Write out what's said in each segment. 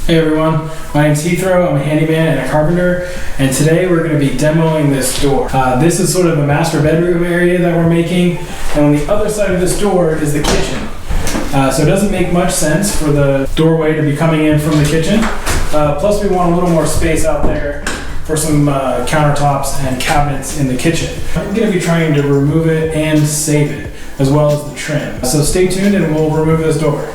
Hey everyone, my name's Heathrow. I'm a handyman and a carpenter, and today we're going to be demoing this door. This is sort of a master bedroom area that we're making, and on the other side of this door is the kitchen. So it doesn't make much sense for the doorway to be coming in from the kitchen. Plus we want a little more space out there for some countertops and cabinets in the kitchen. I'm going to be trying to remove it and save it, as well as the trim. So stay tuned and we'll remove this door.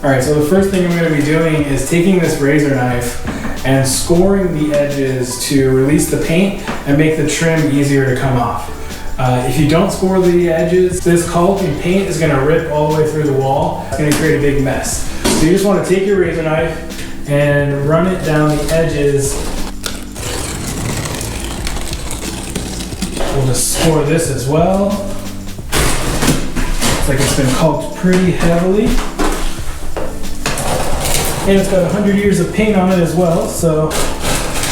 Alright, so the first thing I'm going to be doing is taking this razor knife and scoring the edges to release the paint and make the trim easier to come off. If you don't score the edges, this caulking paint is going to rip all the way through the wall. It's going to create a big mess. So you just want to take your razor knife and run it down the edges. We'll just score this as well. Looks like it's been caulked pretty heavily. And it's got 100 years of paint on it as well, so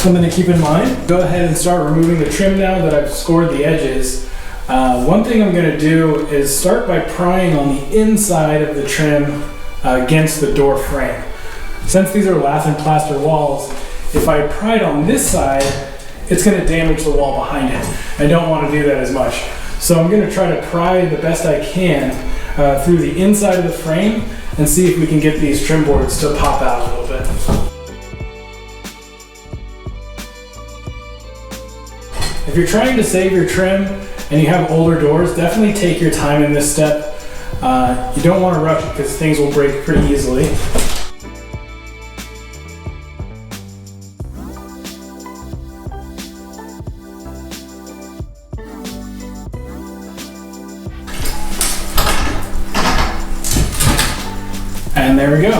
something to keep in mind. Go ahead and start removing the trim now that I've scored the edges. One thing I'm going to do is start by prying on the inside of the trim against the door frame. Since these are lath and plaster walls, if I pry it on this side, it's going to damage the wall behind it. I don't want to do that as much. So I'm going to try to pry the best I can through the inside of the frame and see if we can get these trim boards to pop out a little bit. If you're trying to save your trim and you have older doors, definitely take your time in this step. You don't want to rush it because things will break pretty easily. And there we go.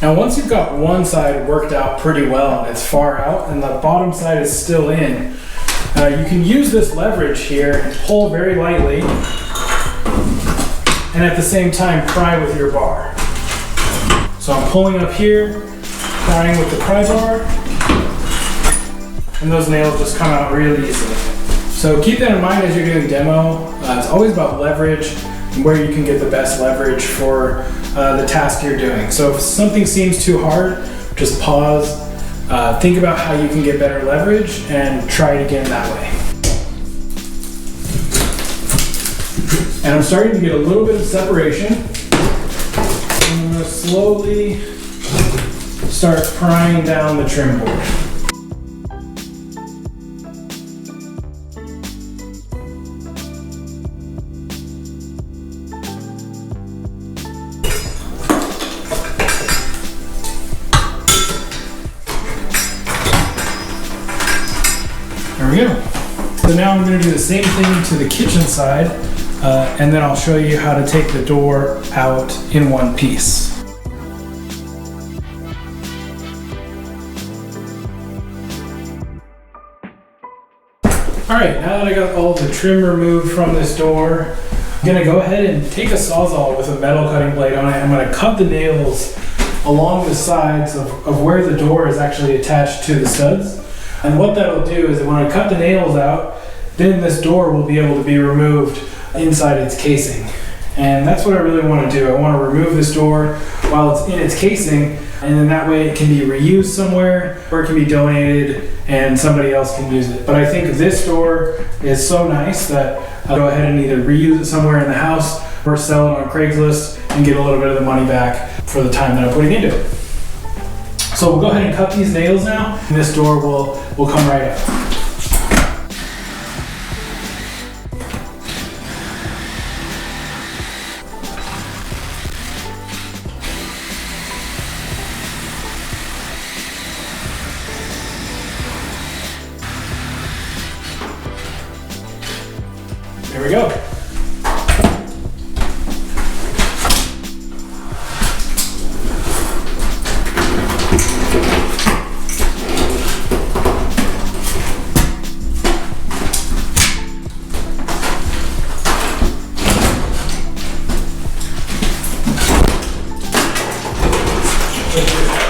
Now once you've got one side worked out pretty well and it's far out and the bottom side is still in, you can use this leverage here and pull very lightly and at the same time pry with your bar. So I'm pulling up here, prying with the pry bar, and those nails just come out really easily. So keep that in mind as you're doing demo. It's always about leverage and where you can get the best leverage for the task you're doing. So if something seems too hard, just pause, think about how you can get better leverage and try it again that way. And I'm starting to get a little bit of separation. I'm going to slowly start prying down the trim board. There we go. So now I'm going to do the same thing to the kitchen side. And then I'll show you how to take the door out in one piece. Alright, now that I got all the trim removed from this door, I'm going to go ahead and take a Sawzall with a metal cutting blade on it. I'm going to cut the nails along the sides of where the door is actually attached to the studs. And what that'll do is that when I cut the nails out, then this door will be able to be removed inside its casing. And that's what I really want to do. I want to remove this door while it's in its casing, and then that way it can be reused somewhere or it can be donated and somebody else can use it. But I think this door is so nice that I'll go ahead and either reuse it somewhere in the house or sell it on Craigslist and get a little bit of the money back for the time that I'm putting into it. So we'll go ahead and cut these nails now, and this door will come right out. There we go.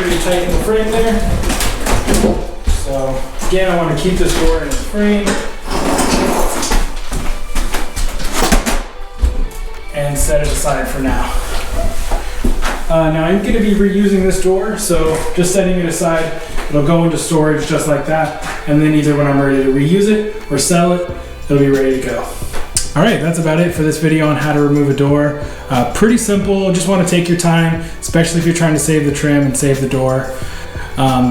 pretty tighten the frame there. So again, I want to keep this door in its frame and set it aside for now. Now I'm going to be reusing this door, so just setting it aside, it'll go into storage just like that, and then either when I'm ready to reuse it or sell it, it'll be ready to go. All right, that's about it for this video on how to remove a door. Pretty simple, just want to take your time, especially if you're trying to save the trim and save the door.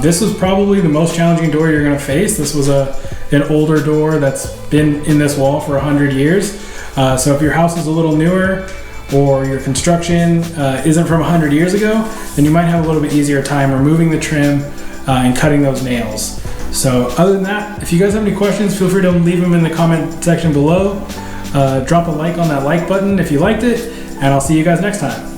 This was probably the most challenging door you're going to face. This was an older door that's been in this wall for 100 years. So if your house is a little newer, or your construction isn't from 100 years ago, then you might have a little bit easier time removing the trim and cutting those nails. So other than that, if you guys have any questions, feel free to leave them in the comment section below. Drop a like on that like button if you liked it, and I'll see you guys next time.